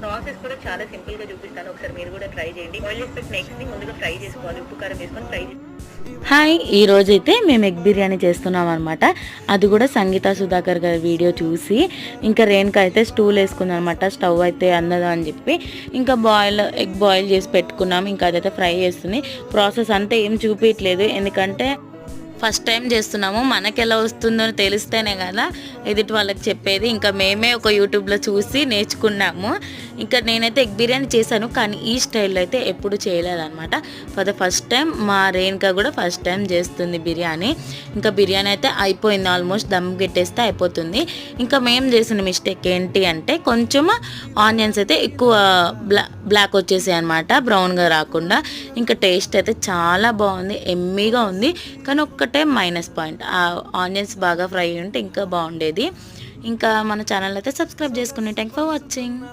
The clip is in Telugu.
ప్రాసెస్ కూడా చాలా సింపుల్ గా చూపిస్తాను, ఒకసారి మీరు కూడా ట్రై చేయండి. ఆయిల్ వేసి పెట్టిన ఎగ్స్ ని ముందుగా ఫ్రై చేసుకోవాలి, ఉప్పు కారం వేసుకొని ఫ్రై. హాయ్, ఈ రోజైతే మేము ఎగ్ బిర్యానీ చేస్తున్నాం అనమాట. అది కూడా సంగీత సుధాకర్ గారి వీడియో చూసి ఇంకా రేణుక అయితే స్టూల్ వేసుకుంది అనమాట. స్టవ్ అయితే అందదు అని చెప్పి ఇంకా ఎగ్ బాయిల్ చేసి పెట్టుకున్నాం. ఇంకా అదైతే ఫ్రై చేస్తుంది. ప్రాసెస్ అంతా ఏం చూపించట్లేదు, ఎందుకంటే ఫస్ట్ టైం చేస్తున్నాము, మనకి ఎలా వస్తుందో తెలిస్తేనే కదా ఎదుటి వాళ్ళకి చెప్పేది. ఇంకా మేమే ఒక యూట్యూబ్లో చూసి నేర్చుకున్నాము. ఇంకా నేనైతే ఎగ్ బిర్యానీ చేశాను, కానీ ఈ స్టైల్లో అయితే ఎప్పుడు చేయలేదన్నమాట. ఫర్ ద ఫస్ట్ టైం మా రేణుక కూడా ఫస్ట్ టైం చేస్తుంది బిర్యానీ. ఇంకా బిర్యానీ అయితే అయిపోయింది, ఆల్మోస్ట్ దమ్ పెట్టేస్తే అయిపోతుంది. ఇంకా మేము చేసిన మిస్టేక్ ఏంటి అంటే కొంచెం ఆనియన్స్ అయితే ఎక్కువ బ్లాక్ వచ్చేసాయి అనమాట, బ్రౌన్గా రాకుండా. ఇంకా టేస్ట్ అయితే చాలా బాగుంది, ఎమ్మీగా ఉంది. కానీ ఒక్కటే మైనస్ పాయింట్, ఆ ఆనియన్స్ బాగా ఫ్రై ఉంటే ఇంకా బాగుండేది. ఇంకా మన ఛానల్ అయితే సబ్స్క్రైబ్ చేసుకోండి. Thank for watching.